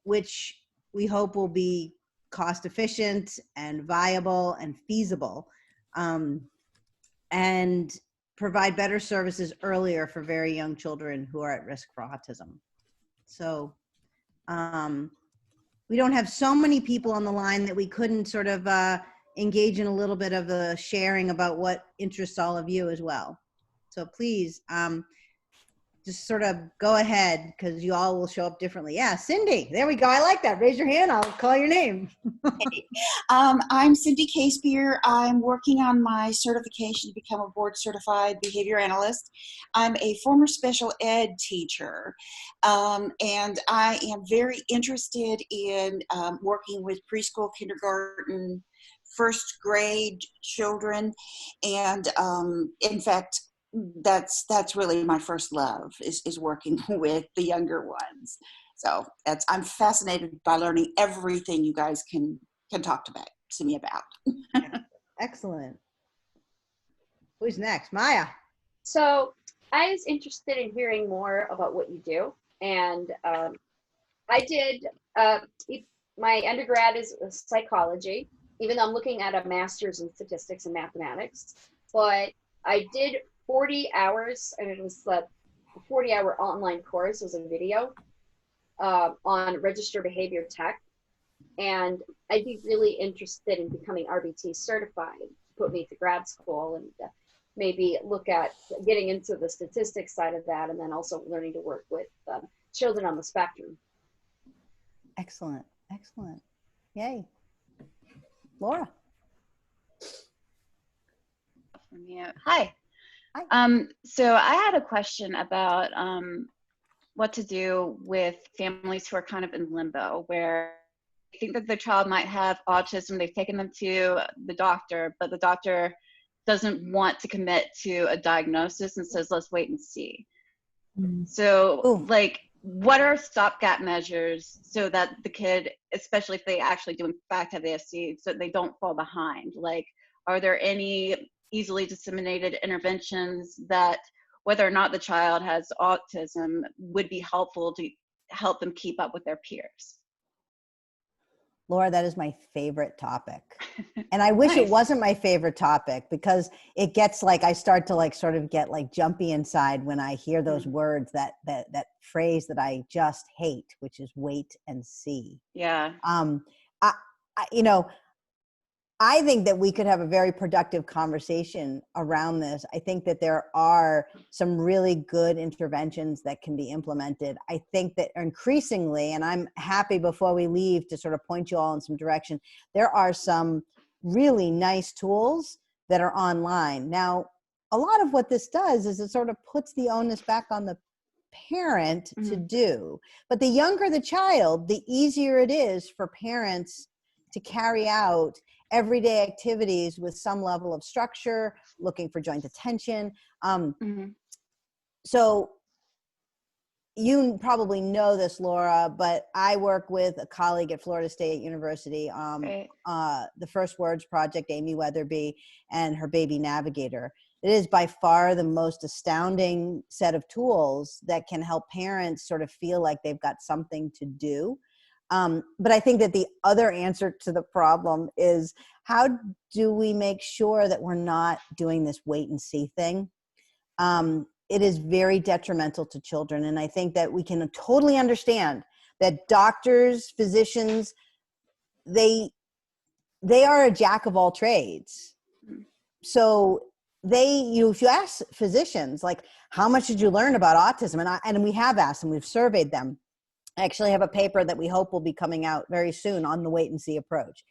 which we hope will be cost efficient and viable and feasible, and provide better services earlier for very young children who are at risk for autism. So we don't have so many people on the line that we couldn't sort of engage in a little bit of the sharing about what interests all of you as well. So please just sort of go ahead, because you all will show up differently. Yeah, Cindy, there we go. I like that. Raise your hand. I'll call your name. Hey, I'm Cindy Casebeer. I'm working on my certification to become a board certified behavior analyst. I'm a former special ed teacher, and I am very interested in working with preschool, kindergarten, first grade children, and in fact, that's really my first love is working with the younger ones. So I'm fascinated by learning everything you guys can talk to me about. Excellent. Who's next? Maya. So I was interested in hearing more about what you do. And I did, my undergrad is psychology, even though I'm looking at a master's in statistics and mathematics. But I did 40 hours, and it was a 40-hour online course. It was a video on registered behavior tech. And I'd be really interested in becoming RBT certified, put me to grad school, and maybe look at getting into the statistics side of that, and then also learning to work with children on the spectrum. Excellent. Excellent. Yay. Laura. Hi. Hi. So I had a question about what to do with families who are kind of in limbo, where they think that their child might have autism. They've taken them to the doctor, but the doctor doesn't want to commit to a diagnosis and says, let's wait and see. So like, what are stopgap measures so that the kid, especially if they actually do in fact have ASD, so they don't fall behind? Like, are there any easily disseminated interventions that, whether or not the child has autism, would be helpful to help them keep up with their peers? Laura, that is my favorite topic. And I wish Nice. It wasn't my favorite topic, because it gets like, I start to like sort of get like jumpy inside when I hear those words, that phrase that I just hate, which is wait and see. Yeah. I think that we could have a very productive conversation around this. I think that there are some really good interventions that can be implemented. I think that increasingly, and I'm happy before we leave to sort of point you all in some direction, there are some really nice tools that are online. Now, a lot of what this does is it sort of puts the onus back on the parent to do. But the younger the child, the easier it is for parents to carry out everyday activities with some level of structure, looking for joint attention. So you probably know this, Laura, but I work with a colleague at Florida State University, the First Words Project, Amy Weatherby, and her baby Navigator. It is by far the most astounding set of tools that can help parents sort of feel like they've got something to do. But I think that the other answer to the problem is, how do we make sure that we're not doing this wait and see thing? It is very detrimental to children. And I think that we can totally understand that doctors, physicians, they are a jack of all trades. So if you ask physicians, like, how much did you learn about autism? And we have asked them, we've surveyed them. I actually have a paper that we hope will be coming out very soon on the wait and see approach.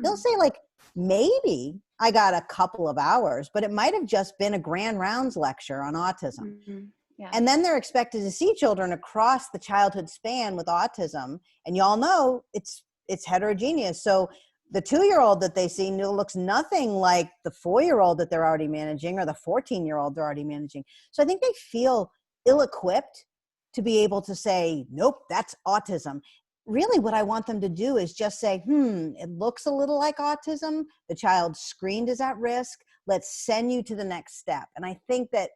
They'll say, like, maybe I got a couple of hours, but it might have just been a grand rounds lecture on autism. Yeah. And then they're expected to see children across the childhood span with autism. And y'all know it's heterogeneous. So the 2-year-old that they see looks nothing like the 4-year-old that they're already managing, or the 14-year-old they're already managing. So I think they feel ill-equipped to be able to say, nope, that's autism. Really what I want them to do is just say, it looks a little like autism. The child screened is at risk. Let's send you to the next step. And I think that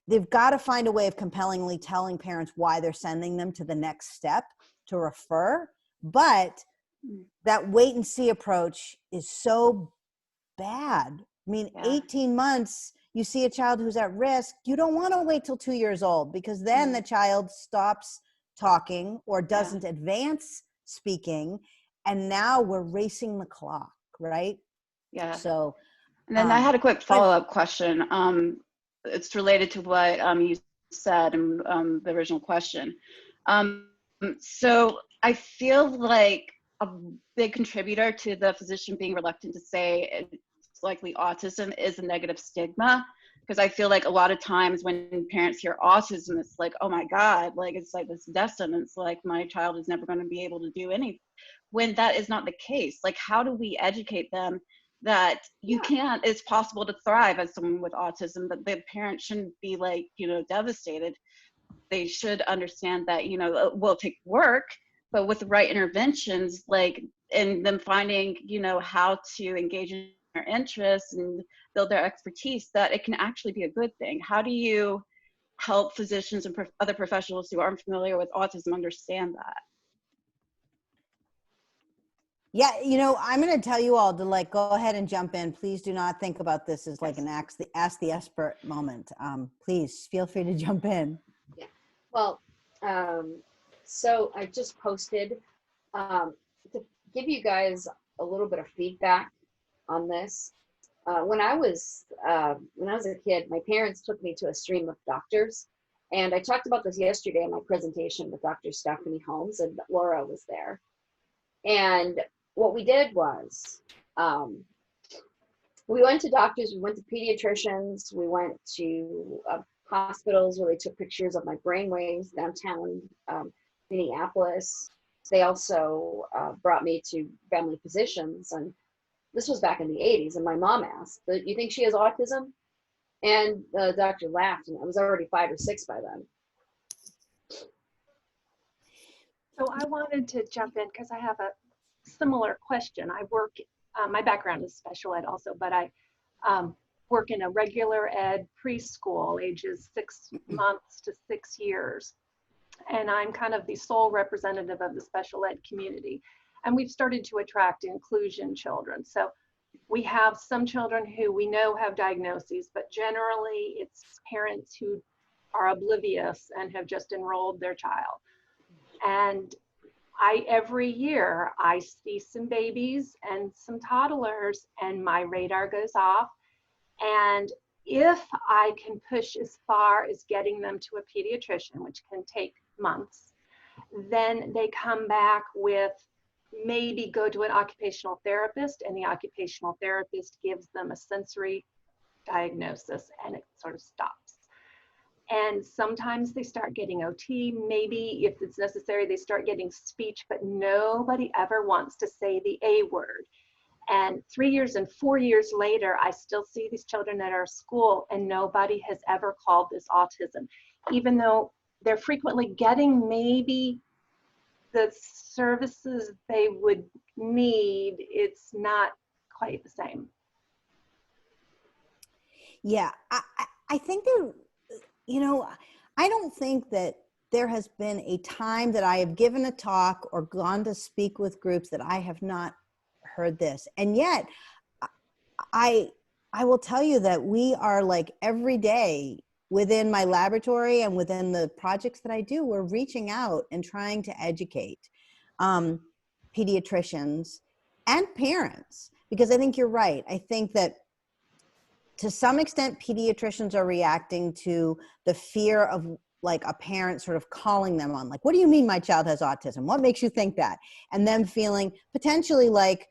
they've got to find a way of compellingly telling parents why they're sending them to the next step, to refer, but that wait and see approach is so bad. I mean, 18 months, you see a child who's at risk, you don't want to wait till 2 years old, because then the child stops talking or doesn't advance speaking. And now we're racing the clock, right? Yeah. So, and then I had a quick follow-up question. It's related to what you said in the original question. So I feel like a big contributor to the physician being reluctant to say it's likely autism is a negative stigma, because I feel like a lot of times when parents hear autism, it's like, oh my God, like it's like this death sentence, like my child is never going to be able to do anything, when that is not the case. Like, how do we educate them that you can't, it's possible to thrive as someone with autism, that the parent shouldn't be like, you know, devastated. They should understand that, you know, it will take work, but with the right interventions, like, and them finding, you know, how to engage in their interests and build their expertise, that it can actually be a good thing. How do you help physicians and other professionals who aren't familiar with autism understand that? yeah, you know, I'm going to tell you all to like go ahead and jump in. Please do not think about this as like an ask the expert moment. Please feel free to jump in. Yeah. Well, so I just posted to give you guys a little bit of feedback on this. When I was a kid, my parents took me to a stream of doctors, and I talked about this yesterday in my presentation with Dr. Stephanie Holmes, and Laura was there. And what we did was we went to doctors, we went to pediatricians, we went to hospitals where they took pictures of my brain waves downtown Minneapolis. They also brought me to family physicians, and this was back in the 80s, and my mom asked, "Do you think she has autism?" And the doctor laughed, and I was already 5 or 6 by then. So I wanted to jump in because I have a similar question. I work, my background is special ed also, but I work in a regular ed preschool, ages 6 months to 6 years. And I'm kind of the sole representative of the special ed community. And we've started to attract inclusion children. So we have some children who we know have diagnoses, but generally it's parents who are oblivious and have just enrolled their child. And every year I see some babies and some toddlers, and my radar goes off. And if I can push as far as getting them to a pediatrician, which can take months, then they come back with maybe go to an occupational therapist, and the occupational therapist gives them a sensory diagnosis, and it sort of stops. And sometimes they start getting OT, maybe if it's necessary, they start getting speech, but nobody ever wants to say the A word. And 3 years and 4 years later, I still see these children at our school, and nobody has ever called this autism, even though they're frequently getting maybe the services they would need. It's not quite the same. Yeah, I think there, you know, I don't think that there has been a time that I have given a talk or gone to speak with groups that I have not heard this. And yet I will tell you that we are like every day within my laboratory and within the projects that I do, we're reaching out and trying to educate pediatricians and parents, because I think you're right. I think that to some extent, pediatricians are reacting to the fear of like a parent sort of calling them on, like, what do you mean my child has autism? What makes you think that? And them feeling potentially like,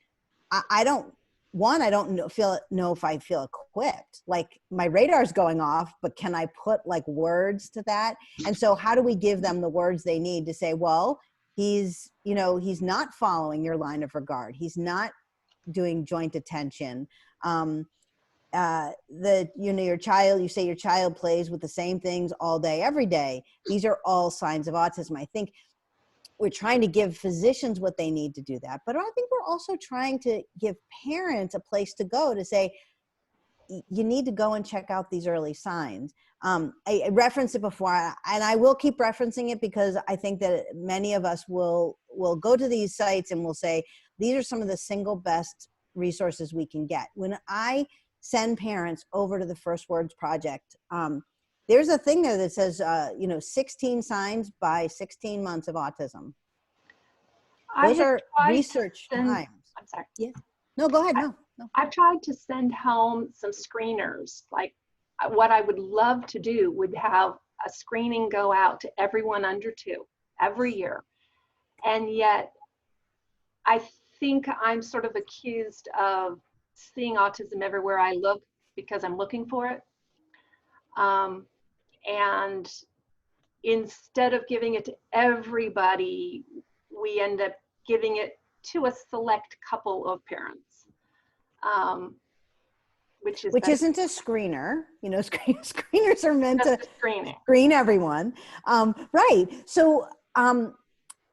I don't know if I feel equipped. Like my radar's going off, but can I put like words to that? And so how do we give them the words they need to say, well, he's not following your line of regard. He's not doing joint attention. Your child, you say your child plays with the same things all day, every day. These are all signs of autism. I think we're trying to give physicians what they need to do that. But I think we're also trying to give parents a place to go to say, you need to go and check out these early signs. I referenced it before, and I will keep referencing it because I think that many of us will go to these sites and will say, these are some of the single best resources we can get. When I send parents over to the First Words Project, there's a thing there that says, 16 signs by 16 months of autism. Those are research times. I'm sorry. Yeah. No, go ahead. No. I've tried to send home some screeners. Like what I would love to do would have a screening go out to everyone under 2 every year. And yet I think I'm sort of accused of seeing autism everywhere I look because I'm looking for it. And instead of giving it to everybody, we end up giving it to a select couple of parents, which isn't a screener. Screeners are meant to screen everyone. Right. So,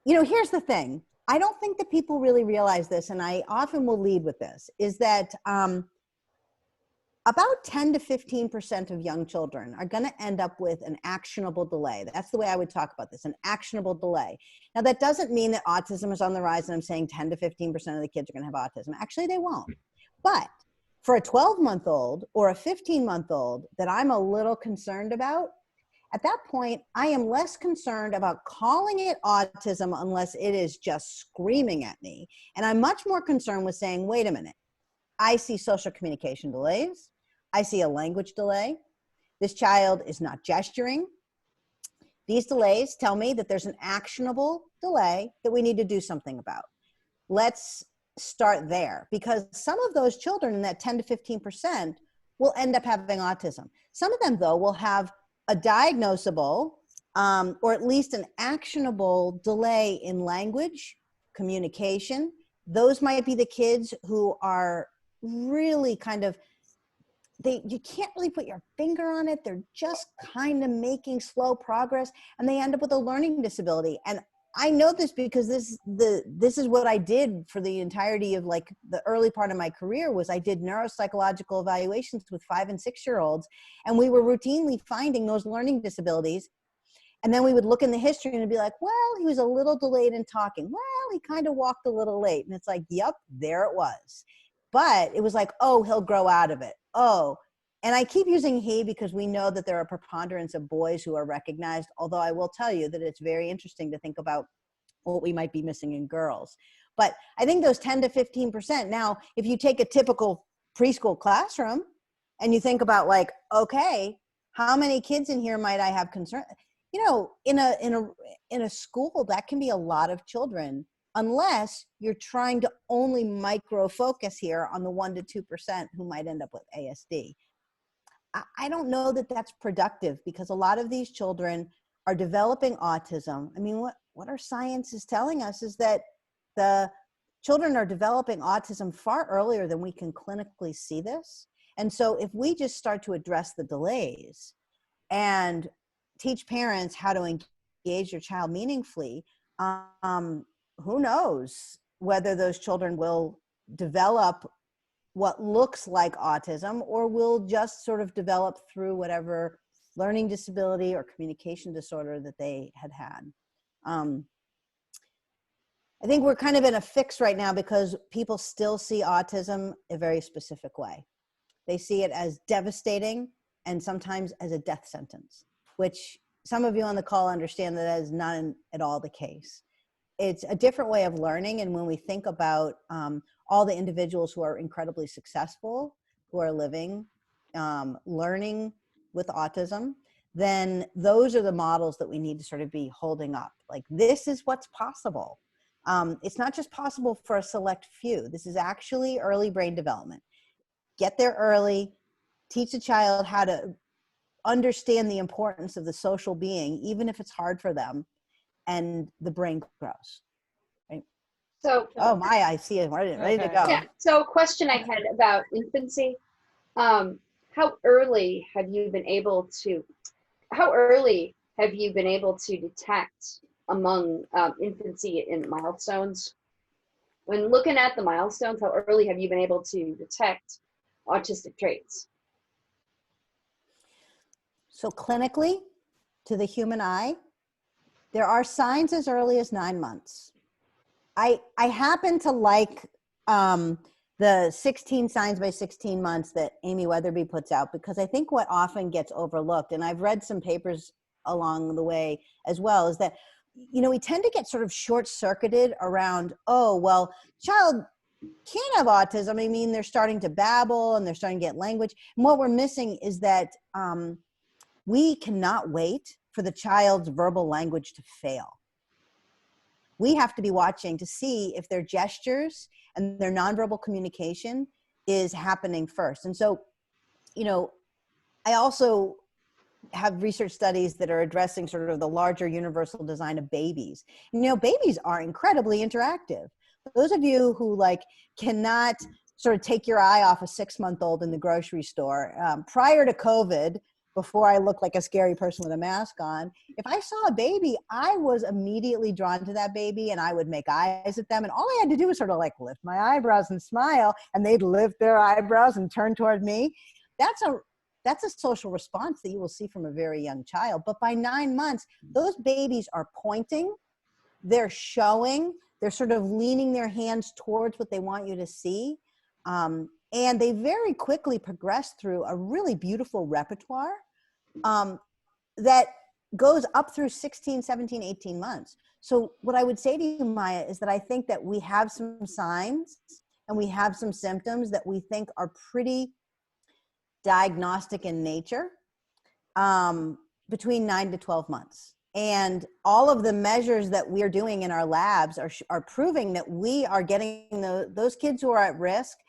here's the thing. I don't think that people really realize this, and I often will lead with this, is that about 10 to 15% of young children are going to end up with an actionable delay. That's the way I would talk about this, an actionable delay. Now, that doesn't mean that autism is on the rise and I'm saying 10 to 15% of the kids are going to have autism. Actually, they won't. But for a 12-month-old or a 15-month-old that I'm a little concerned about, at that point, I am less concerned about calling it autism unless it is just screaming at me. And I'm much more concerned with saying, wait a minute, I see social communication delays. I see a language delay. This child is not gesturing. These delays tell me that there's an actionable delay that we need to do something about. Let's start there, because some of those children in that 10 to 15% will end up having autism. Some of them, though, will have a diagnosable or at least an actionable delay in language, communication. Those might be the kids who are really kind of, you can't really put your finger on it. They're just kind of making slow progress, and they end up with a learning disability. And I know this because this is what I did for the entirety of like the early part of my career. Was I did neuropsychological evaluations with 5 and 6 year olds, and we were routinely finding those learning disabilities. And then we would look in the history and be like, well, he was a little delayed in talking. Well, he kind of walked a little late. And it's like, yep, there it was. But it was like, oh, he'll grow out of it. Oh, and I keep using he because we know that there are a preponderance of boys who are recognized, although I will tell you that it's very interesting to think about what we might be missing in girls. But I think those 10 to 15%. Now, if you take a typical preschool classroom and you think about like, okay, how many kids in here might I have concern? In a school, that can be a lot of children, unless you're trying to only micro focus here on the 1 to 2% who might end up with ASD. I don't know that that's productive, because a lot of these children are developing autism. I mean, what our science is telling us is that the children are developing autism far earlier than we can clinically see this. And so if we just start to address the delays and teach parents how to engage their child meaningfully, who knows whether those children will develop what looks like autism or will just sort of develop through whatever learning disability or communication disorder that they had. I think we're kind of in a fix right now because people still see autism a very specific way. They see it as devastating and sometimes as a death sentence, which some of you on the call understand that is not at all the case. It's a different way of learning. And when we think about all the individuals who are incredibly successful, who are living, learning with autism, then those are the models that we need to sort of be holding up. Like, this is what's possible. It's not just possible for a select few. This is actually early brain development. Get there early, teach a child how to understand the importance of the social being, even if it's hard for them, and the brain grows. Right? So, oh my, I see it ready to go. Yeah. So, question I had about infancy: how early have you been able to detect among infancy in milestones? When looking at the milestones, how early have you been able to detect autistic traits? So clinically, to the human eye, there are signs as early as 9 months. I happen to like the 16 signs by 16 months that Amy Weatherby puts out, because I think what often gets overlooked, and I've read some papers along the way as well, is that, you know, we tend to get sort of short-circuited around, oh, well, child can't have autism. I mean, they're starting to babble and they're starting to get language. And what we're missing is that we cannot wait for the child's verbal language to fail. We have to be watching to see if their gestures and their nonverbal communication is happening first. And so, you know, I also have research studies that are addressing sort of the larger universal design of babies. You know, babies are incredibly interactive. Those of you who like cannot sort of take your eye off a 6-month-old in the grocery store, prior to COVID, before I looked like a scary person with a mask on, if I saw a baby, I was immediately drawn to that baby and I would make eyes at them. And all I had to do was sort of like lift my eyebrows and smile, and they'd lift their eyebrows and turn toward me. That's a social response that you will see from a very young child. But by 9 months, those babies are pointing, they're showing, they're sort of leaning their hands towards what they want you to see. And they very quickly progress through a really beautiful repertoire that goes up through 16, 17, 18 months. So what I would say to you, Maya, is that I think that we have some signs and we have some symptoms that we think are pretty diagnostic in nature between 9 to 12 months. And all of the measures that we're doing in our labs are proving that we are getting those kids who are at risk.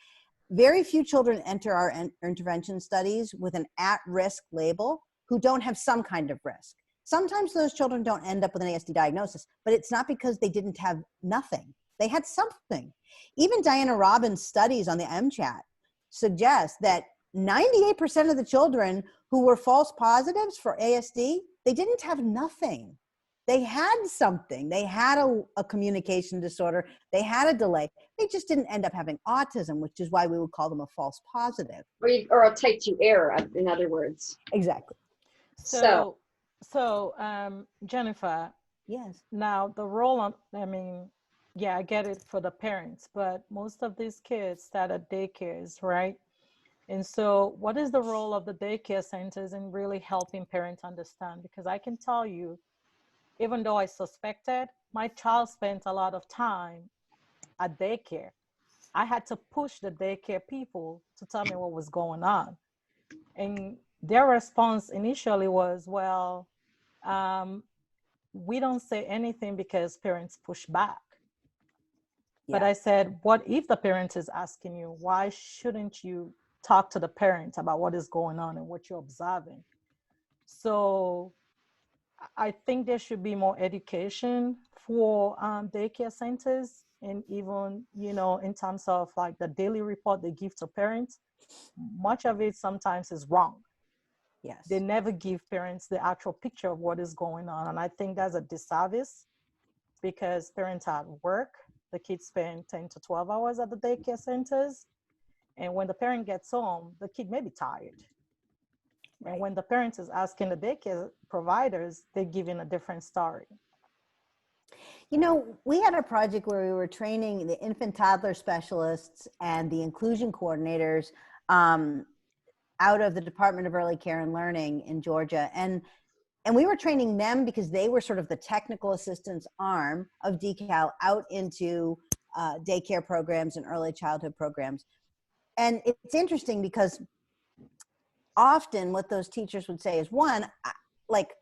Very few children enter our intervention studies with an at-risk label who don't have some kind of risk. Sometimes those children don't end up with an ASD diagnosis, but it's not because they didn't have nothing. They had something. Even Diana Robbins' studies on the MCHAT suggest that 98% of the children who were false positives for ASD, they didn't have nothing. They had something. They had a communication disorder. They had a delay. They just didn't end up having autism, which is why we would call them a false positive. Or a type 2 error, in other words. Exactly. So Jennifer. Yes. Now the role of, I mean, yeah, I get it for the parents, but most of these kids start at daycares, right? And so what is the role of the daycare centers in really helping parents understand? Because I can tell you, even though I suspected, my child spent a lot of time at daycare. I had to push the daycare people to tell me what was going on. And their response initially was, well, we don't say anything because parents push back. Yeah. But I said, what if the parent is asking you, why shouldn't you talk to the parent about what is going on and what you're observing? So I think there should be more education for daycare centers, and even, you know, in terms of like the daily report they give to parents, much of it sometimes is wrong. Yes. They never give parents the actual picture of what is going on. And I think that's a disservice, because parents are at work. The kids spend 10 to 12 hours at the daycare centers. And when the parent gets home, the kid may be tired. Right. And when the parent is asking the daycare providers, they're giving a different story. You know, we had a project where we were training the infant toddler specialists and the inclusion coordinators out of the Department of Early Care and Learning in Georgia. And we were training them because they were sort of the technical assistance arm of DECAL out into daycare programs and early childhood programs. And it's interesting because often what those teachers would say is, one, like,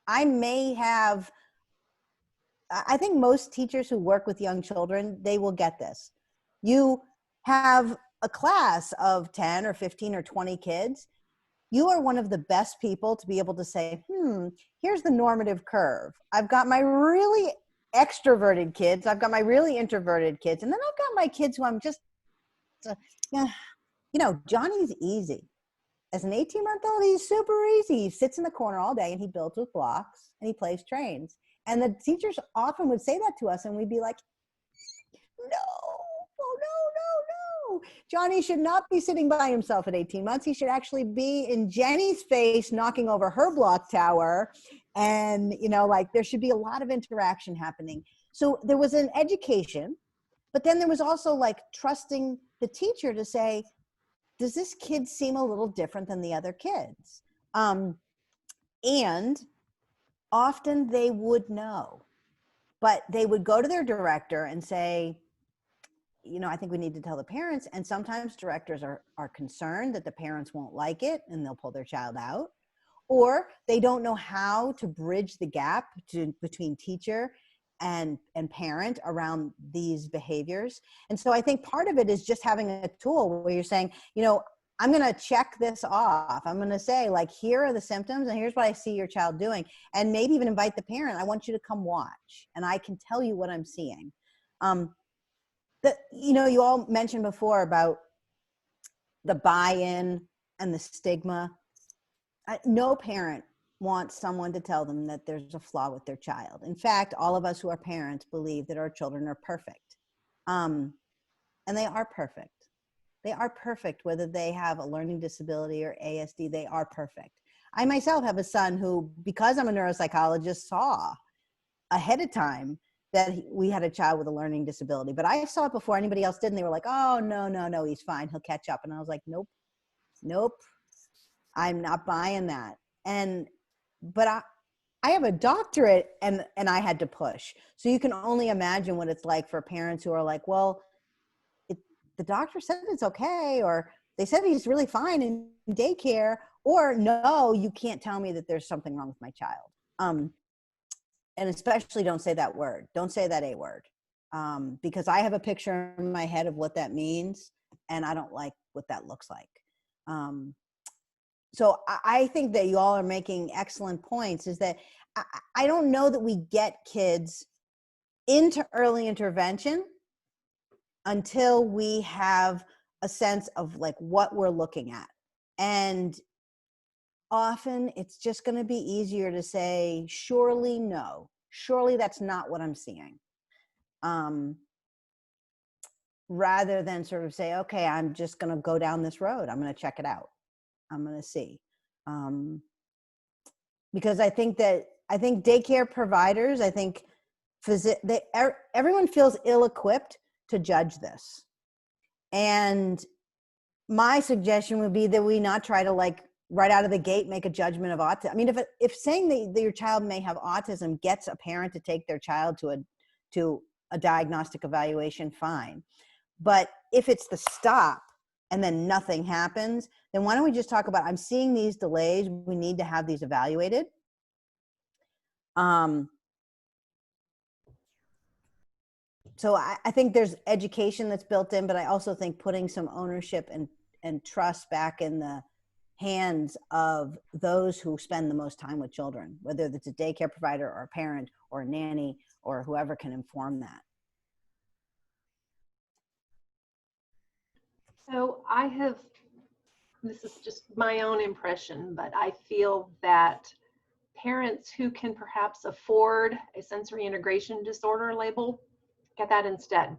I think most teachers who work with young children, they will get this. You have a class of 10 or 15 or 20 kids. You are one of the best people to be able to say, here's the normative curve. I've got my really extroverted kids. I've got my really introverted kids. And then I've got my kids who I'm just, you know, Johnny's easy. As an 18-month-old, he's super easy. He sits in the corner all day and he builds with blocks and he plays trains. And the teachers often would say that to us and we'd be like, no, oh, no, no, no, Johnny should not be sitting by himself at 18 months. He should actually be in Jenny's face, knocking over her block tower. And, you know, like there should be a lot of interaction happening. So there was an education, but then there was also like trusting the teacher to say, does this kid seem a little different than the other kids? And often they would know, but they would go to their director and say, you know, I think we need to tell the parents. And sometimes directors are concerned that the parents won't like it and they'll pull their child out, or they don't know how to bridge the gap between teacher and parent around these behaviors. And so I think part of it is just having a tool where you're saying, you know, I'm going to check this off. I'm going to say, like, here are the symptoms and here's what I see your child doing. And maybe even invite the parent. I want you to come watch and I can tell you what I'm seeing. You know, you all mentioned before about the buy-in and the stigma. No parent wants someone to tell them that there's a flaw with their child. In fact, all of us who are parents believe that our children are perfect. And they are perfect. They are perfect, whether they have a learning disability or ASD, they are perfect. I myself have a son who, because I'm a neuropsychologist, saw ahead of time that we had a child with a learning disability. But I saw it before anybody else did, and they were like, oh, no, he's fine. He'll catch up. And I was like, nope, I'm not buying that. But I have a doctorate and I had to push. So you can only imagine what it's like for parents who are like, well, the doctor said it's okay, or they said he's really fine in daycare, or no, you can't tell me that there's something wrong with my child. And especially don't say that word. Don't say that A word. Because I have a picture in my head of what that means, and I don't like what that looks like. So I think that you all are making excellent points, is that I don't know that we get kids into early intervention until we have a sense of like what we're looking at. And often it's just going to be easier to say, surely no, surely that's not what I'm seeing. Rather than sort of say, okay, I'm just going to go down this road. I'm going to check it out. I'm going to see. Because I think daycare providers, I think everyone feels ill-equipped to judge this. And my suggestion would be that we not try to, like, right out of the gate make a judgment of autism. I mean, if saying that your child may have autism gets a parent to take their child to a diagnostic evaluation, fine. But if it's the stop and then nothing happens, then why don't we just talk about, I'm seeing these delays, we need to have these evaluated. So I think there's education that's built in, but I also think putting some ownership and trust back in the hands of those who spend the most time with children, whether it's a daycare provider or a parent or a nanny or whoever can inform that. So this is just my own impression, but I feel that parents who can perhaps afford a sensory integration disorder label, get that instead.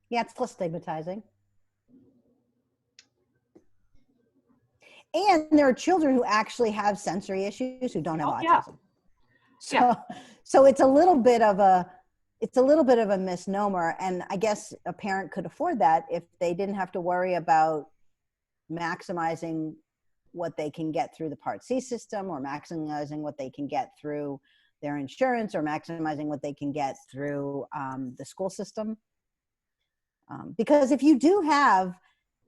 Yeah, it's less stigmatizing. And there are children who actually have sensory issues who don't have autism. Yeah. So it's a little bit of a misnomer. And I guess a parent could afford that if they didn't have to worry about maximizing what they can get through the Part C system, or maximizing what they can get through their insurance, or maximizing what they can get through the school system. Because if you do have,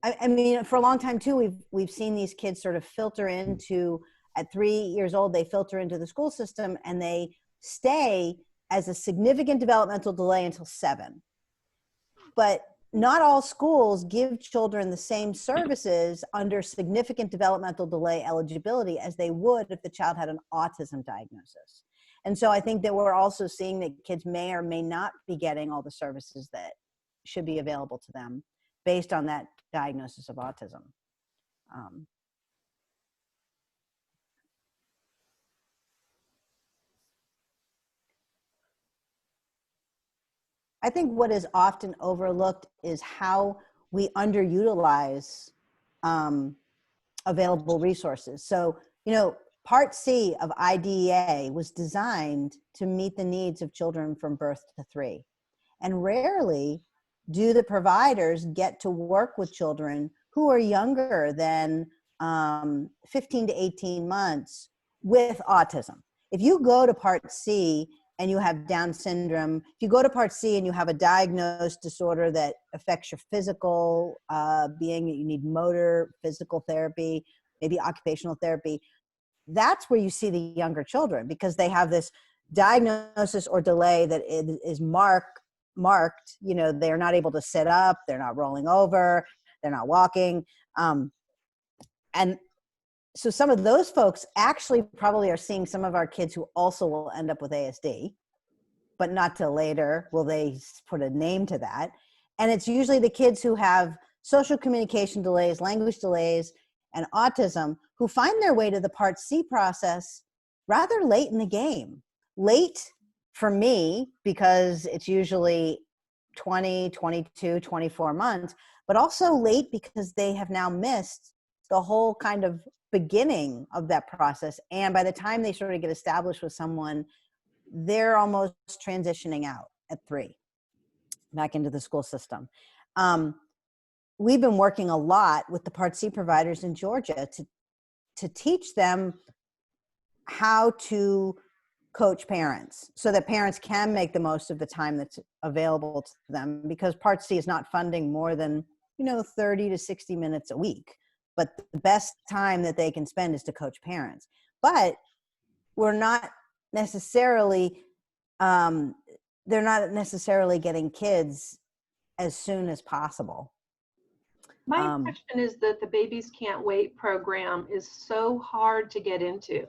I mean, for a long time too, we've seen these kids sort of filter into, at 3 years old, they filter into the school system and they stay as a significant developmental delay until 7. But not all schools give children the same services under significant developmental delay eligibility as they would if the child had an autism diagnosis. And so I think that we're also seeing that kids may or may not be getting all the services that should be available to them based on that diagnosis of autism. I think what is often overlooked is how we underutilize available resources. So, Part C of IDEA was designed to meet the needs of children from birth to 3. And rarely do the providers get to work with children who are younger than 15 to 18 months with autism. If you go to Part C and you have Down syndrome, if you go to Part C and you have a diagnosed disorder that affects your physical being, you need motor, physical therapy, maybe occupational therapy, that's where you see the younger children, because they have this diagnosis or delay that is marked, they're not able to sit up, they're not rolling over, they're not walking. And so some of those folks actually probably are seeing some of our kids who also will end up with ASD, but not till later will they put a name to that. And it's usually the kids who have social communication delays, language delays, and autism who find their way to the Part C process rather late in the game. Late for me, because it's usually 20, 22, 24 months, but also late because they have now missed the whole kind of beginning of that process. And by the time they sort of get established with someone, they're almost transitioning out at 3, back into the school system. We've been working a lot with the Part C providers in Georgia to teach them how to coach parents so that parents can make the most of the time that's available to them, because Part C is not funding more than 30 to 60 minutes a week, but the best time that they can spend is to coach parents. But we're not necessarily they're not necessarily getting kids as soon as possible. My impression is that the Babies Can't Wait program is so hard to get into.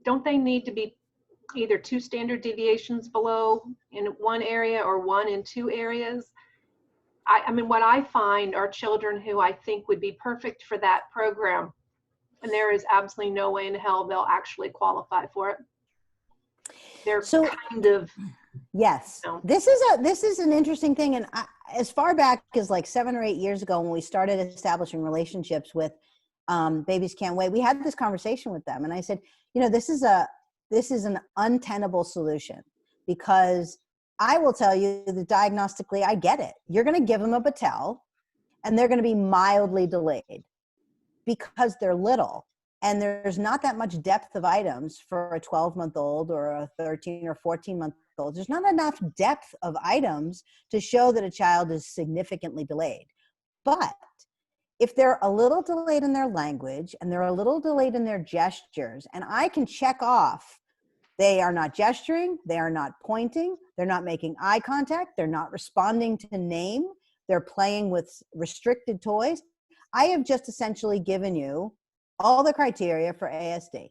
Don't they need to be either 2 standard deviations below in one area or 1 in 2 areas? I mean, what I find are children who I think would be perfect for that program, and there is absolutely no way in hell they'll actually qualify for it. They're So, kind of, yes, this is an interesting thing. And as far back as like 7 or 8 years ago, when we started establishing relationships with Babies Can't Wait, we had this conversation with them, and I said, this is an untenable solution, because I will tell you that diagnostically, I get it. You're going to give them a Battelle, and they're going to be mildly delayed because they're little. And there's not that much depth of items for a 12-month-old or a 13 or 14-month-old. There's not enough depth of items to show that a child is significantly delayed. But if they're a little delayed in their language and they're a little delayed in their gestures, and I can check off, they are not gesturing, they are not pointing, they're not making eye contact, they're not responding to name, they're playing with restricted toys, I have just essentially given you all the criteria for ASD.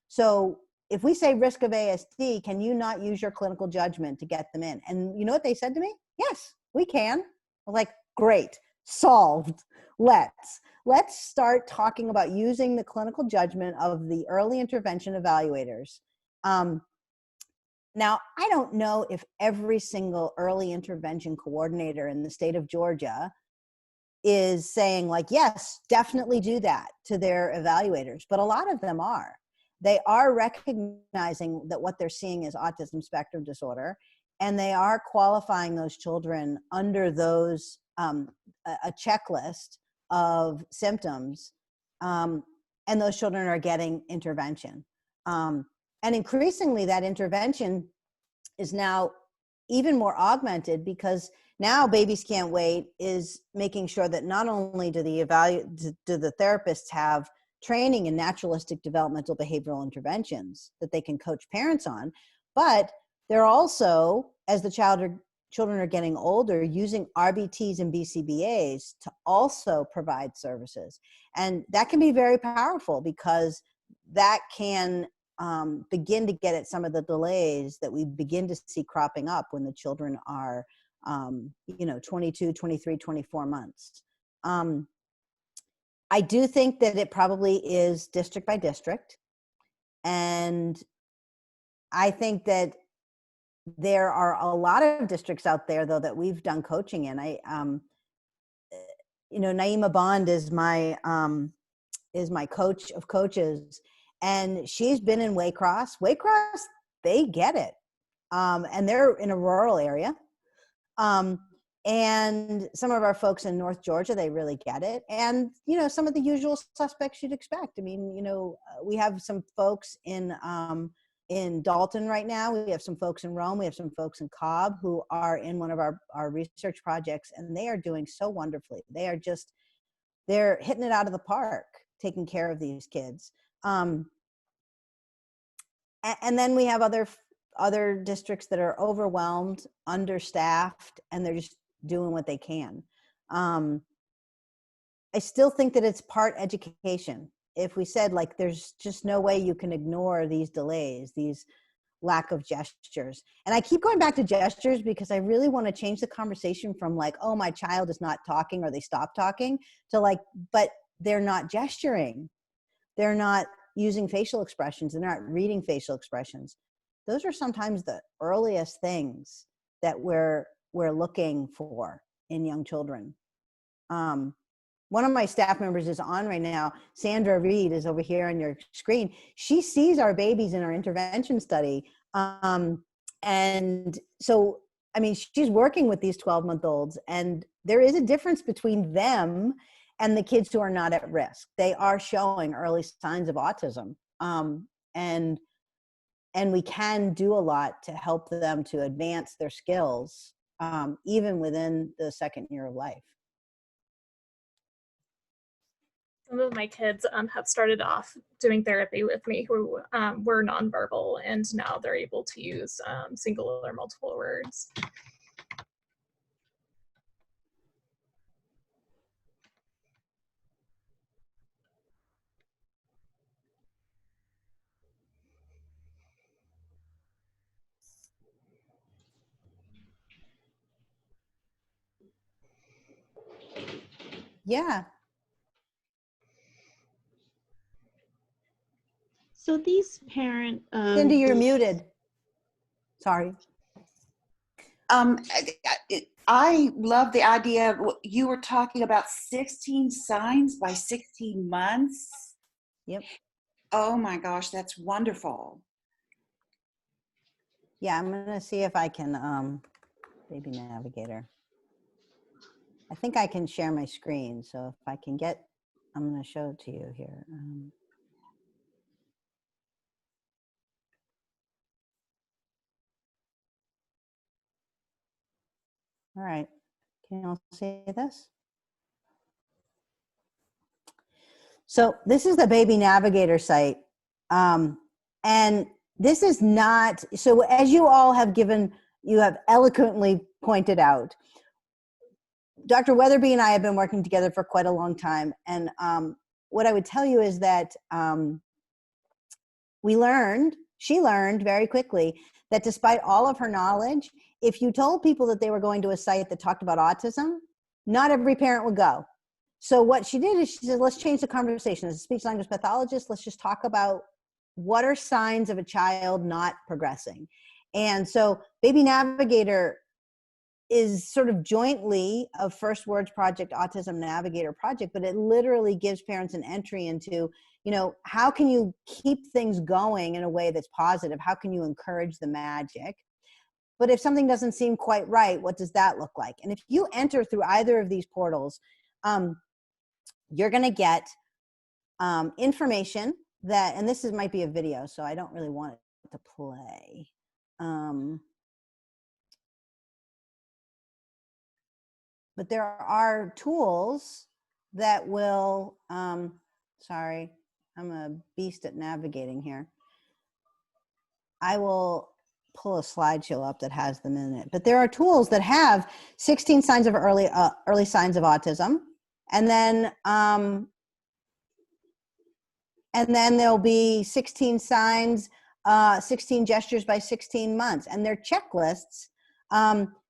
So if we say risk of ASD, can you not use your clinical judgment to get them in? And you know what they said to me? Yes, we can. I'm like, great, solved. Let's start talking about using the clinical judgment of the early intervention evaluators. Now, I don't know if every single early intervention coordinator in the state of Georgia is saying like, yes, definitely do that to their evaluators, but a lot of them are. They are recognizing that what they're seeing is autism spectrum disorder, and they are qualifying those children under those a checklist of symptoms, and those children are getting intervention. And increasingly, that intervention is now even more augmented, because now Babies Can't Wait is making sure that not only do the therapists have training in naturalistic developmental behavioral interventions that they can coach parents on, but they're also, as the children are getting older, using RBTs and BCBAs to also provide services. And that can be very powerful, because that can begin to get at some of the delays that we begin to see cropping up when the children are 22, 23, 24 months. I do think that it probably is district by district. And I think that there are a lot of districts out there, though, that we've done coaching in. Naima Bond is my coach of coaches, and she's been in Waycross. Waycross, they get it, and they're in a rural area. And some of our folks in North Georgia, they really get it. And, some of the usual suspects you'd expect. I mean, we have some folks in Dalton right now. We have some folks in Rome. We have some folks in Cobb who are in one of our research projects, and they are doing so wonderfully. They're hitting it out of the park, taking care of these kids. And then we have other districts that are overwhelmed, understaffed, and they're just doing what they can. I still think that it's part education. If we said, like, there's just no way you can ignore these delays, these lack of gestures. And I keep going back to gestures because I really want to change the conversation from like, oh, my child is not talking or they stopped talking, to like, but they're not gesturing. They're not using facial expressions. They're not reading facial expressions. Those are sometimes the earliest things that we're looking for in young children. One of my staff members is on right now. Sandra Reed is over here on your screen. She sees our babies in our intervention study. And so, I mean, she's working with these 12-month-olds, and there is a difference between them and the kids who are not at risk. They are showing early signs of autism. And we can do a lot to help them to advance their skills, even within the second year of life. Some of my kids have started off doing therapy with me who were nonverbal, and now they're able to use single or multiple words. Yeah. So these Cindy, you're muted. Sorry. I love the idea of what you were talking about, 16 signs by 16 months. Yep. Oh my gosh, that's wonderful. Yeah, I'm gonna see if I can, Baby Navigator. I think I can share my screen. So if I can get, I'm gonna show it to you here. All right, can you all see this? So this is the Baby Navigator site. And this is not, so as you all have you have eloquently pointed out, Dr. Weatherby and I have been working together for quite a long time. And what I would tell you is that she learned very quickly that despite all of her knowledge, if you told people that they were going to a site that talked about autism, not every parent would go. So what she did is she said, let's change the conversation. As a speech language pathologist, let's just talk about what are signs of a child not progressing. And so Baby Navigator is sort of jointly a First Words Project, Autism Navigator project, but it literally gives parents an entry into, how can you keep things going in a way that's positive? How can you encourage the magic? But if something doesn't seem quite right, what does that look like? And if you enter through either of these portals, you're going to get information that, and this might be a video, so I don't really want it to play. But there are tools that will, sorry, I'm a beast at navigating here. I will pull a slideshow up that has them in it. But there are tools that have 16 signs of early signs of autism. And then there'll be 16 signs, 16 gestures by 16 months. And they're checklists.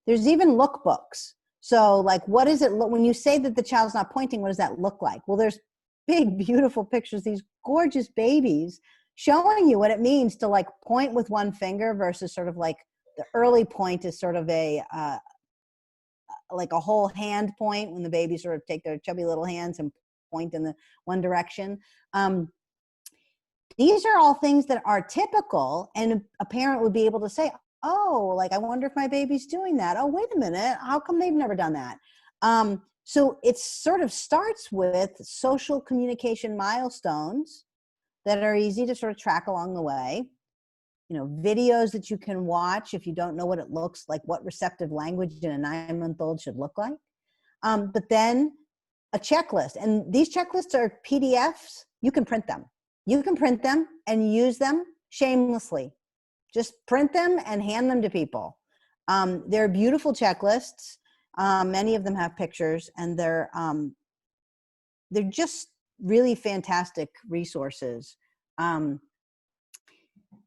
There's even lookbooks. So like, what is it, when you say that the child's not pointing, what does that look like? Well, there's big, beautiful pictures, these gorgeous babies showing you what it means to like point with one finger versus sort of like the early point is sort of a like a whole hand point, when the babies sort of take their chubby little hands and point in the one direction. These are all things that are typical, and a parent would be able to say, oh, like, I wonder if my baby's doing that. Oh, wait a minute, how come they've never done that? So it sort of starts with social communication milestones that are easy to sort of track along the way. You know, videos that you can watch if you don't know what it looks like, what receptive language in a 9-month-old should look like. But then a checklist, and these checklists are PDFs. You can print them. You can print them and use them shamelessly. Just print them and hand them to people. They're beautiful checklists. Many of them have pictures, and they're just really fantastic resources.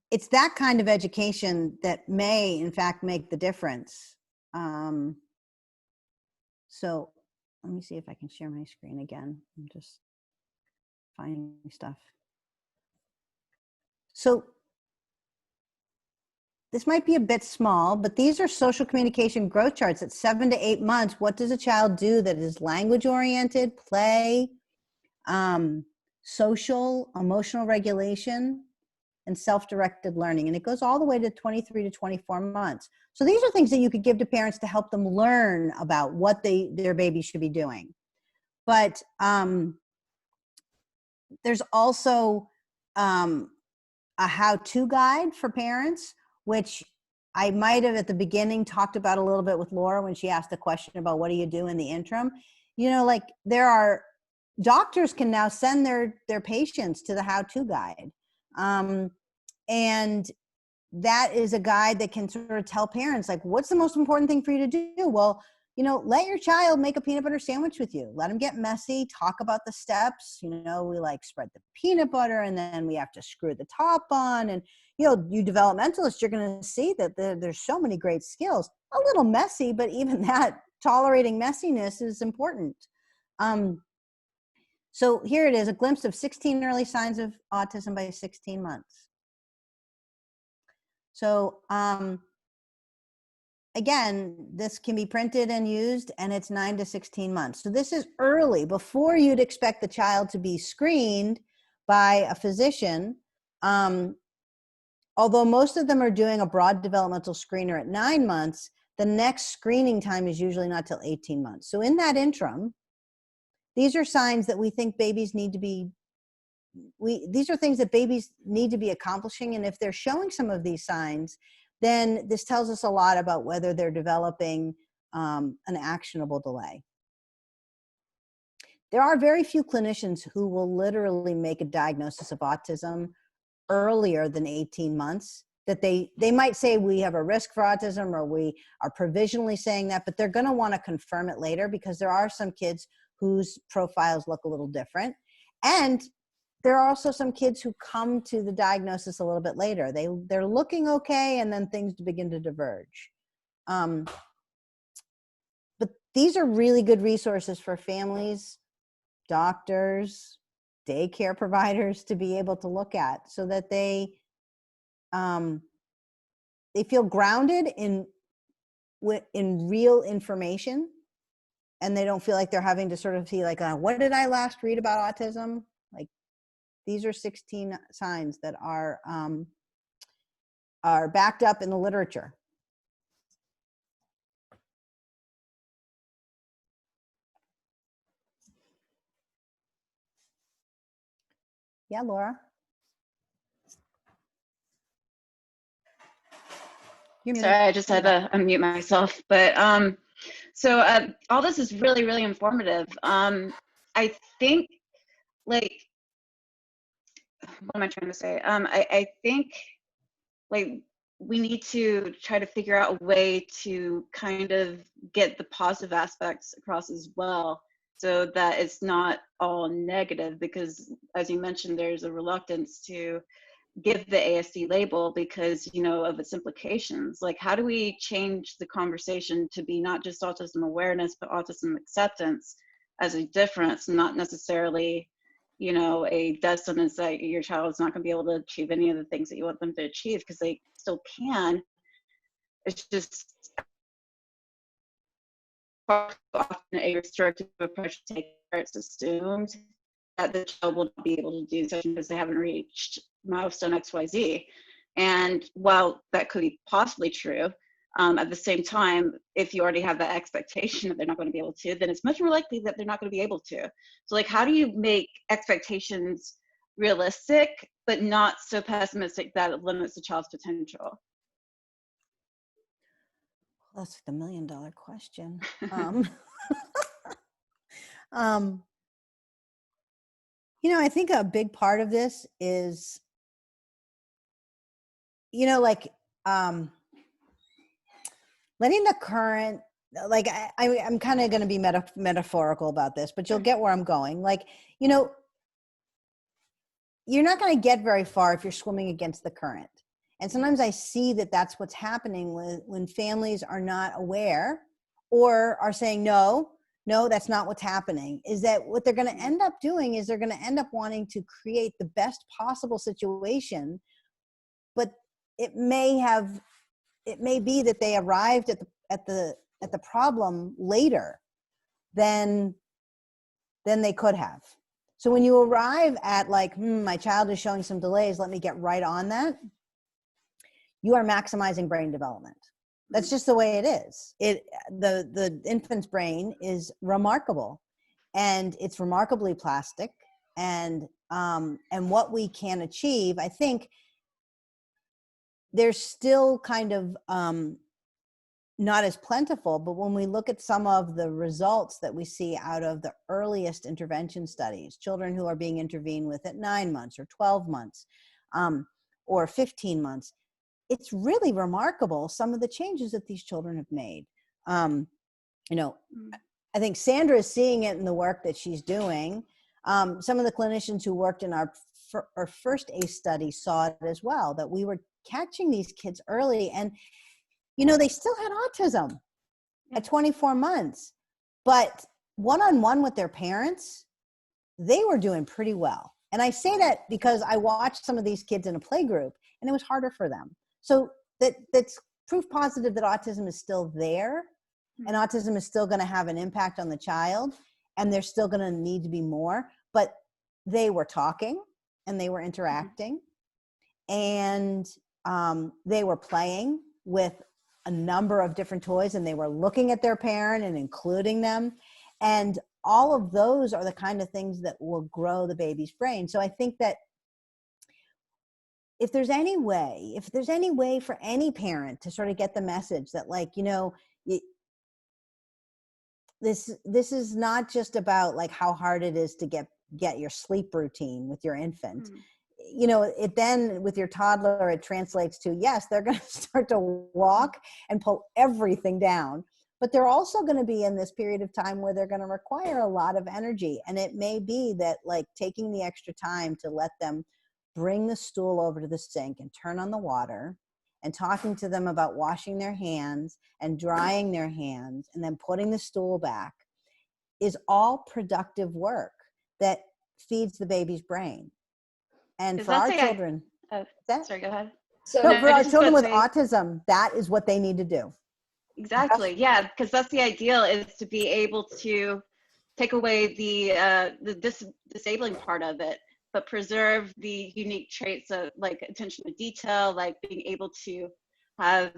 It's that kind of education that may, in fact, make the difference. So let me see if I can share my screen again. I'm just finding stuff. So this might be a bit small, but these are social communication growth charts at 7 to 8 months. What does a child do that is language oriented, play, social, emotional regulation, and self-directed learning? And it goes all the way to 23 to 24 months. So these are things that you could give to parents to help them learn about what their baby should be doing. But there's also a how-to guide for parents, which I might have at the beginning talked about a little bit with Laura when she asked the question about what do you do in the interim. You know, like, there are doctors can now send their patients to the how-to guide. And that is a guide that can sort of tell parents, like, what's the most important thing for you to do? Well, you know, let your child make a peanut butter sandwich with you. Let them get messy, talk about the steps. You know, we like spread the peanut butter and then we have to screw the top on. And, you know, you developmentalists, you're going to see that there's so many great skills. A little messy, but even that, tolerating messiness is important. So here it is, a glimpse of 16 early signs of autism by 16 months. So again, this can be printed and used, and it's 9 to 16 months. So this is early, before you'd expect the child to be screened by a physician. Although most of them are doing a broad developmental screener at 9 months, the next screening time is usually not till 18 months. So in that interim, these are signs that we think babies need to be, these are things that babies need to be accomplishing. And if they're showing some of these signs, then this tells us a lot about whether they're developing an actionable delay. There are very few clinicians who will literally make a diagnosis of autism earlier than 18 months. That they might say we have a risk for autism, or we are provisionally saying that, but they're going to want to confirm it later, because there are some kids whose profiles look a little different. And there are also some kids who come to the diagnosis a little bit later. They're looking okay, and then things begin to diverge. But these are really good resources for families, doctors, daycare providers to be able to look at, so that they feel grounded in real information, and they don't feel like they're having to sort of see, like, what did I last read about autism? Like, these are 16 signs that are backed up in the literature. Yeah, Laura? Sorry, I just had to unmute myself. But so all this is really, really informative. I think, like, what am I trying to say? I think, like, we need to try to figure out a way to kind of get the positive aspects across as well, so that it's not all negative, because as you mentioned, there's a reluctance to give the ASD label because, you know, of its implications. Like, how do we change the conversation to be not just autism awareness, but autism acceptance as a difference, not necessarily, you know, a death sentence that your child is not going to be able to achieve any of the things that you want them to achieve, because they still can. It's just often a restrictive approach to take, where it's assumed that the child will not be able to do such because they haven't reached milestone XYZ. And while that could be possibly true, at the same time, if you already have that expectation that they're not going to be able to, then it's much more likely that they're not going to be able to. So like, how do you make expectations realistic, but not so pessimistic that it limits the child's potential? That's the $1 million question. You know, I think a big part of this is, you know, like letting the current, like I'm kind of going to be metaphorical about this, but you'll get where I'm going. Like, you know, you're not going to get very far if you're swimming against the current. And sometimes I see that that's what's happening when families are not aware or are saying, no, that's not what's happening, is that what they're going to end up doing is they're going to end up wanting to create the best possible situation. But it may be that they arrived at the problem later than they could have. So when you arrive at like, my child is showing some delays, let me get right on that, you are maximizing brain development. That's just the way it is. The infant's brain is remarkable, and it's remarkably plastic, and what we can achieve, I think there's still kind of not as plentiful, but when we look at some of the results that we see out of the earliest intervention studies, children who are being intervened with at 9 months or 12 months or 15 months, it's really remarkable some of the changes that these children have made. You know, I think Sandra is seeing it in the work that she's doing. Some of the clinicians who worked in our first ACE study saw it as well, that we were catching these kids early, and you know, they still had autism at 24 months, but one-on-one with their parents, they were doing pretty well. And I say that because I watched some of these kids in a play group, and it was harder for them. So that's proof positive that autism is still there, and autism is still going to have an impact on the child, and there's still going to need to be more, but they were talking and they were interacting, and they were playing with a number of different toys, and they were looking at their parent and including them. And all of those are the kind of things that will grow the baby's brain. So I think that if there's any way for any parent to sort of get the message that, like, you know, this is not just about like how hard it is to get your sleep routine with your infant. You know, it then with your toddler, it translates to, yes, they're going to start to walk and pull everything down, but they're also going to be in this period of time where they're going to require a lot of energy. And it may be that, like, taking the extra time to let them bring the stool over to the sink and turn on the water, and talking to them about washing their hands and drying their hands and then putting the stool back is all productive work that feeds the baby's brain. And for our children, sorry, go ahead. So for our children with autism, that is what they need to do. Exactly. Yeah, because that's the ideal, is to be able to take away the disabling part of it, but preserve the unique traits of, like, attention to detail, like being able to have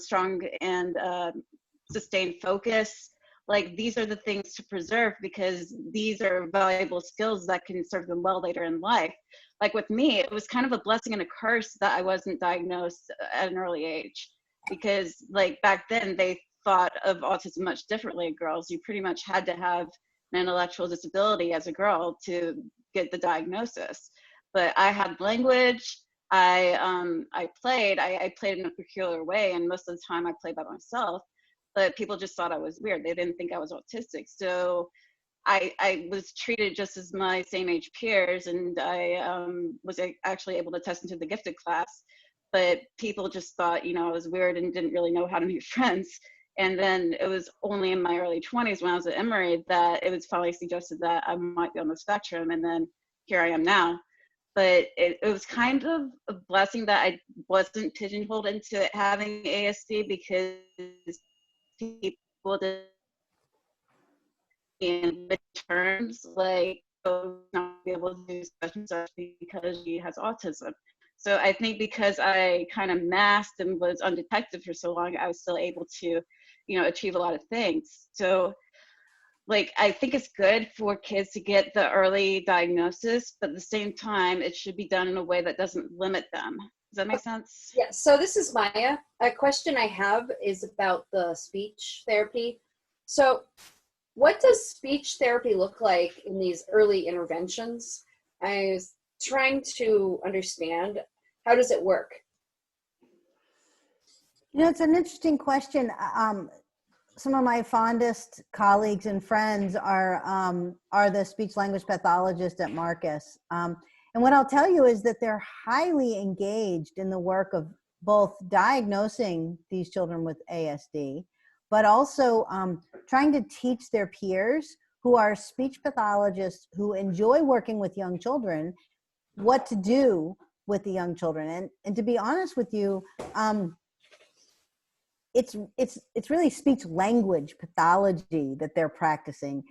strong and sustained focus. Like, these are the things to preserve, because these are valuable skills that can serve them well later in life. Like with me, it was kind of a blessing and a curse that I wasn't diagnosed at an early age, because like back then they thought of autism much differently in girls. You pretty much had to have an intellectual disability as a girl to get the diagnosis. But I had language. I played in a peculiar way, and most of the time I played by myself. But people just thought I was weird. They didn't think I was autistic. So I was treated just as my same age peers, and I was actually able to test into the gifted class. But people just thought, you know, I was weird and didn't really know how to make friends. And then it was only in my early 20s when I was at Emory that it was finally suggested that I might be on the spectrum. And then here I am now. but it was kind of a blessing that I wasn't pigeonholed into having ASD, because people didn't in terms like, oh, not be able to do such and such because she has autism. So I think because I kind of masked and was undetected for so long, I was still able to, you know, achieve a lot of things. So like, I think it's good for kids to get the early diagnosis, but at the same time, it should be done in a way that doesn't limit them. Does that make sense? Yeah, so this is Maya. A question I have is about the speech therapy. So what does speech therapy look like in these early interventions? I was trying to understand, how does it work? You know, it's an interesting question. Some of my fondest colleagues and friends are the speech language pathologist at Marcus. And what I'll tell you is that they're highly engaged in the work of both diagnosing these children with ASD, but also trying to teach their peers who are speech pathologists who enjoy working with young children what to do with the young children. And to be honest with you, it's really speech language pathology that they're practicing,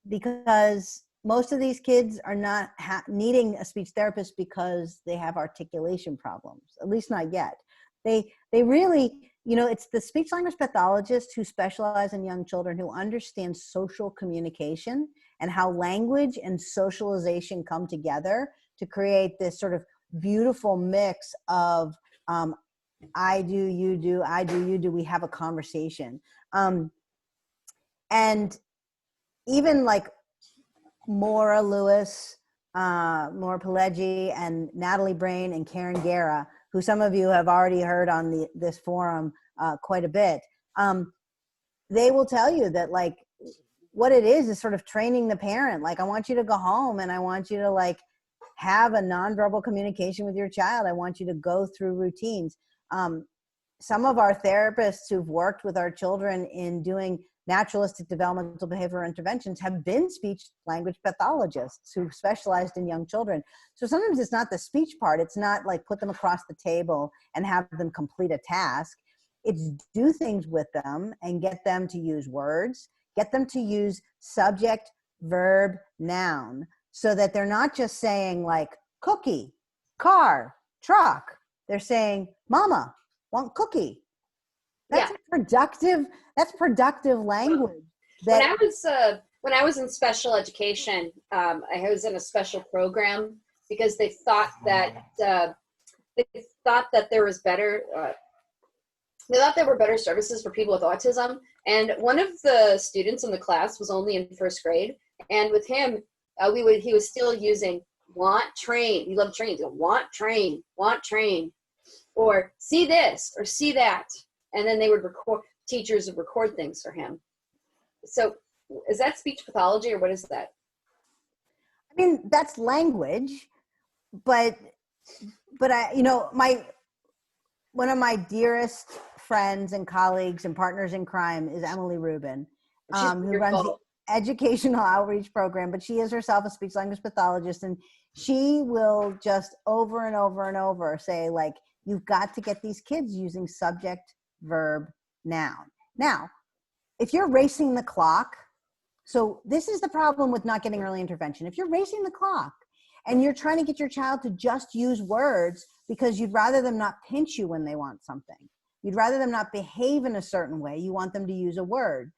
because most of these kids are not needing a speech therapist because they have articulation problems, at least not yet. They really, you know, it's the speech language pathologists who specialize in young children who understand social communication and how language and socialization come together to create this sort of beautiful mix of I do, you do, I do, you do, we have a conversation. And even like Maura Lewis, Maura Pileggi, and Natalie Brain and Karen Guerra, who some of you have already heard on this forum quite a bit, they will tell you that like what it is sort of training the parent. Like, I want you to go home and I want you to like have a nonverbal communication with your child. I want you to go through routines. Some of our therapists who've worked with our children in doing naturalistic developmental behavioral interventions have been speech language pathologists who've specialized in young children. So sometimes it's not the speech part. It's not like put them across the table and have them complete a task. It's do things with them and get them to use words, get them to use subject, verb, noun, so that they're not just saying like cookie, car, truck. They're saying, Mama, want cookie. That's productive language. When I was in special education, I was in a special program because they thought that there was better. They thought there were better services for people with autism. And one of the students in the class was only in first grade, and with him, he was still using want train. He loved trains. Want train, or see this or see that, and then they would record. Teachers would record things for him. So, is that speech pathology, or what is that? I mean, that's language, but I, you know, one of my dearest friends and colleagues and partners in crime is Emily Rubin, who runs the educational outreach program, but she is herself a speech language pathologist, and she will just over and over and over say, like, you've got to get these kids using subject, verb, noun. Now, if you're racing the clock, so this is the problem with not getting early intervention. If you're racing the clock and you're trying to get your child to just use words because you'd rather them not pinch you when they want something, you'd rather them not behave in a certain way, you want them to use a word,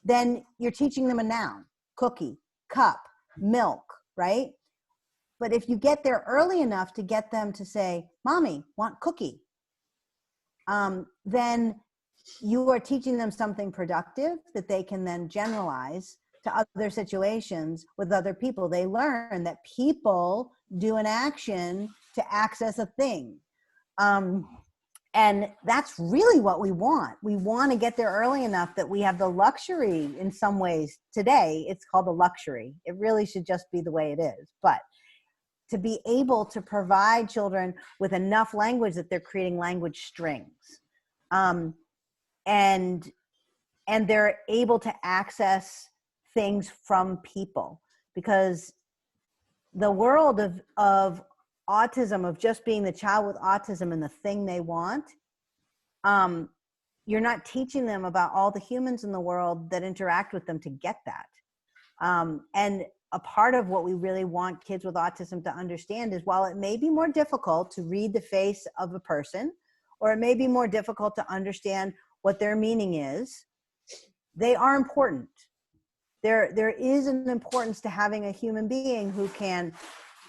then you're teaching them a noun: cookie, cup, milk, right? But if you get there early enough to get them to say, Mommy, want cookie, then you are teaching them something productive that they can then generalize to other situations with other people. They learn that people do an action to access a thing. And that's really what we want. We want to get there early enough that we have the luxury in some ways. Today, it's called a luxury. It really should just be the way it is. But to be able to provide children with enough language that they're creating language strings. And they're able to access things from people, because the world of autism, of just being the child with autism and the thing they want, you're not teaching them about all the humans in the world that interact with them to get that. And a part of what we really want kids with autism to understand is, while it may be more difficult to read the face of a person, or it may be more difficult to understand what their meaning is, they are important. There is an importance to having a human being who can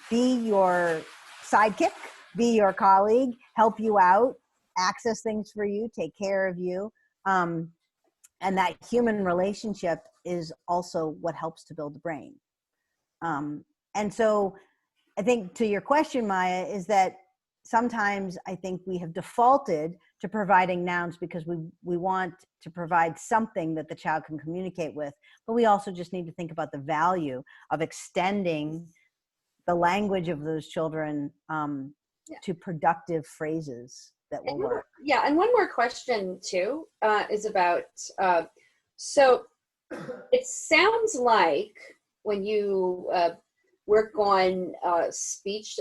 be your sidekick, be your colleague, help you out, access things for you, take care of you. And that human relationship is also what helps to build the brain. And so I think, to your question, Maya, is that sometimes I think we have defaulted to providing nouns because we want to provide something that the child can communicate with, but we also just need to think about the value of extending the language of those children to productive phrases that will work. Yeah, and one more question too is about, so it sounds like when you work on speech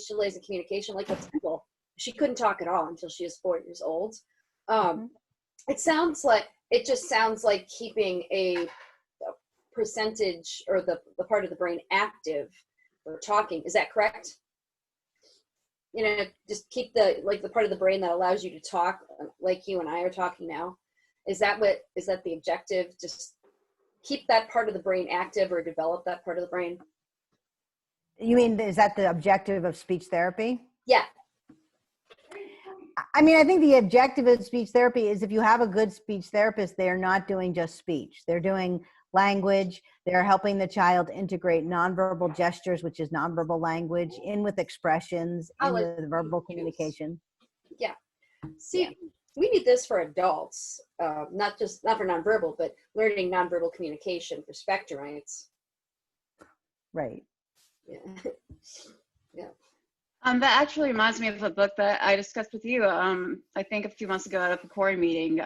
delays and communication, like with people, she couldn't talk at all until she was 4 years old. It just sounds like keeping a percentage or the part of the brain active for talking. Is that correct? You know, just keep the part of the brain that allows you to talk like you and I are talking now. Is that the objective? Just keep that part of the brain active, or develop that part of the brain? You mean, is that the objective of speech therapy? Yeah. I mean, I think the objective of speech therapy is, if you have a good speech therapist, they're not doing just speech. They're doing language. They're helping the child integrate nonverbal gestures, which is nonverbal language, in with expressions, with verbal communication. Yeah. See, we need this for adults, not for nonverbal, but learning nonverbal communication for spectrumites. Right. Yeah. Yeah. That actually reminds me of a book that I discussed with you, I think a few months ago at a PCORI meeting,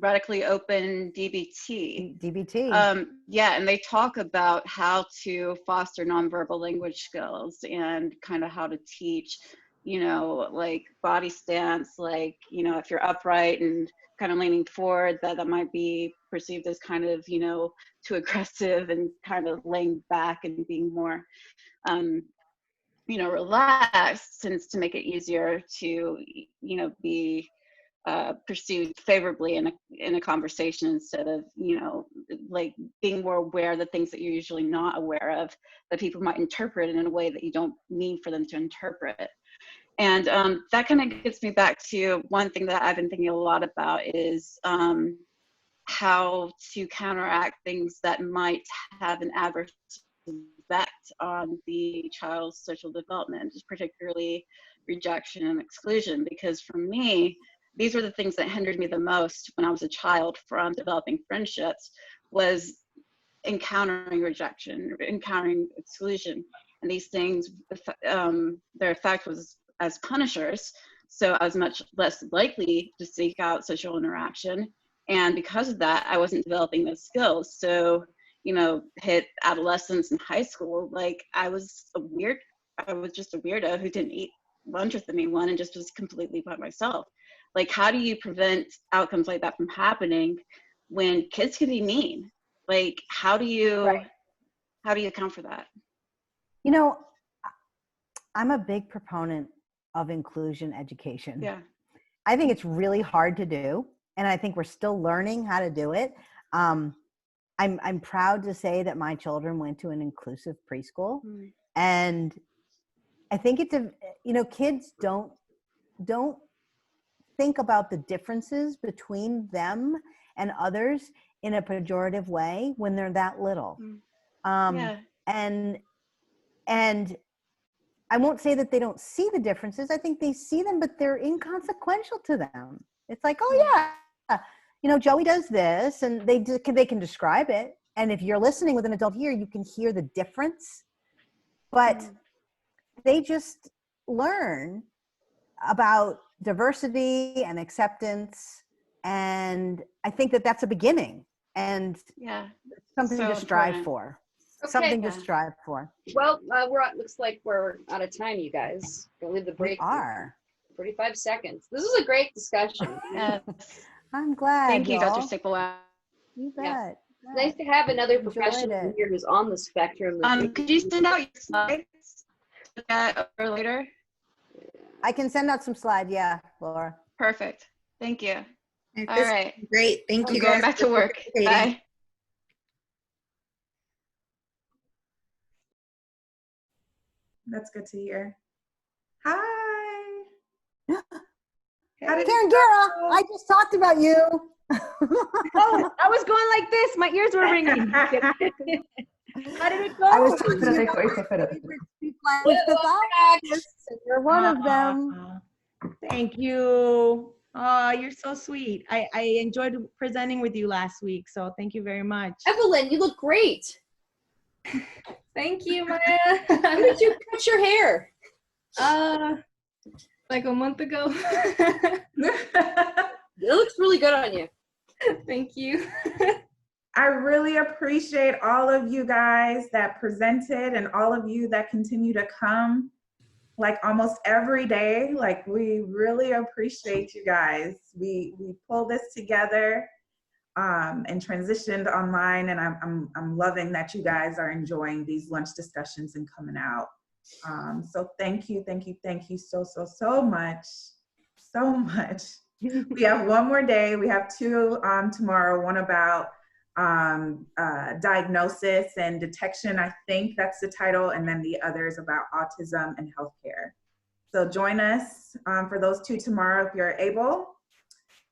Radically Open DBT. DBT. Yeah, and they talk about how to foster nonverbal language skills and kind of how to teach, like body stance, like, if you're upright and kind of leaning forward, that might be perceived as kind of, too aggressive, and kind of laying back and being more relaxed, tends to make it easier to, be perceived favorably in a conversation, instead of, like being more aware of the things that you're usually not aware of, that people might interpret in a way that you don't mean for them to interpret. And that kind of gets me back to one thing that I've been thinking a lot about, is how to counteract things that might have an adverse effect on the child's social development, particularly rejection and exclusion. Because for me, these were the things that hindered me the most when I was a child from developing friendships, was encountering rejection, encountering exclusion. And these things, their effect was as punishers. So I was much less likely to seek out social interaction. And because of that, I wasn't developing those skills. So, hit adolescence and high school, like I was just a weirdo who didn't eat lunch with anyone and just was completely by myself. Like, how do you prevent outcomes like that from happening when kids can be mean? Like, how do you account for that? I'm a big proponent of inclusion education. Yeah. I think it's really hard to do, and I think we're still learning how to do it. I'm proud to say that my children went to an inclusive preschool, and I think it's kids don't think about the differences between them and others in a pejorative way when they're that little. And I won't say that they don't see the differences. I think they see them, but they're inconsequential to them. It's like, oh yeah, Joey does this, and they can describe it. And if you're listening with an adult here, you can hear the difference. But they just learn about diversity and acceptance, and I think that that's a beginning, and something to strive for. Okay. Something to strive for. Well, looks like we're out of time, you guys. Gonna leave the break. We are. 45 seconds. This is a great discussion. Yes. I'm glad. Thank you, Dr. y'all. Sticklewood. You bet. Yeah. It's nice to have another Enjoyed professional it. here who's on the spectrum. Could you send out your slides to look at or later? I can send out some slides. Yeah, Laura. Perfect. Thank you. This All right. is great. Thank I'm you going guys back for to work. participating. Bye. That's good to hear. Hi. Karen Gara, I just talked about you. Oh, I was going like this. My ears were ringing. How did it go? I was talking about my favorite street language pathologists, and you're one of them. Thank you. Oh, you're so sweet. I enjoyed presenting with you last week, so thank you very much. Evelyn, you look great. Thank you, Maya. When did you cut your hair? Like a month ago. It looks really good on you. Thank you. I really appreciate all of you guys that presented and all of you that continue to come like almost every day. Like, we really appreciate you guys. We pull this together and transitioned online, and I'm loving that you guys are enjoying these lunch discussions and coming out. So thank you so much. So much. We have one more day. We have two tomorrow, one about diagnosis and detection. I think that's the title. And then the other is about autism and healthcare. So join us for those two tomorrow if you're able.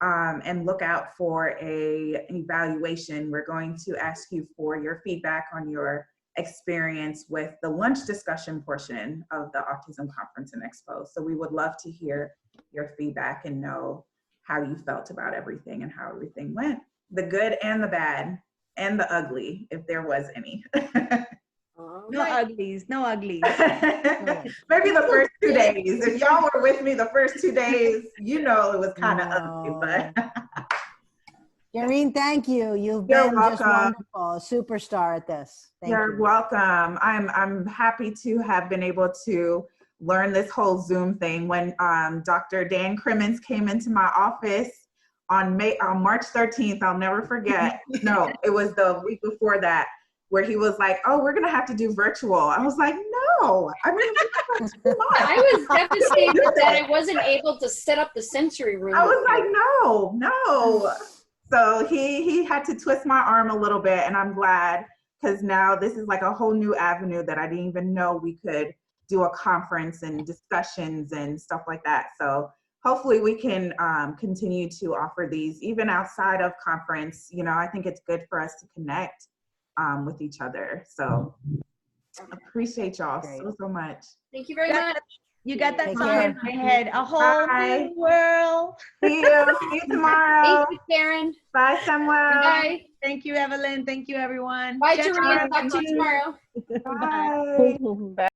And look out for an evaluation. We're going to ask you for your feedback on your experience with the lunch discussion portion of the Autism Conference and Expo. So we would love to hear your feedback and know how you felt about everything and how everything went. The good and the bad and the ugly, if there was any. No uglies, no uglies. Maybe the first 2 days. If y'all were with me the first 2 days, you know it was kind of ugly, but. Jareen, thank you. You've You're been just wonderful, a superstar at this. Thank You're you. welcome. I'm happy to have been able to learn this whole Zoom thing. When Dr. Dan Crimmins came into my office on March 13th, I'll never forget. No, it was the week before that, where he was like, "Oh, we're gonna have to do virtual." I was like, "No, I mean, it's too much." I was devastated that I wasn't able to set up the sensory room. I was like, no. So he had to twist my arm a little bit, and I'm glad, because now this is like a whole new avenue that I didn't even know we could do a conference and discussions and stuff like that. So hopefully we can continue to offer these even outside of conference. You know, I think it's good for us to connect with each other. So appreciate y'all so much. Thank you very much. You got that Take song care. in my head. A whole new world. See you tomorrow. Thank you, Karen. Bye, Samuel. Bye. Thank you, Evelyn. Thank you, everyone. Bye, Jen, Jareen. Talk to you tomorrow. Bye. Bye.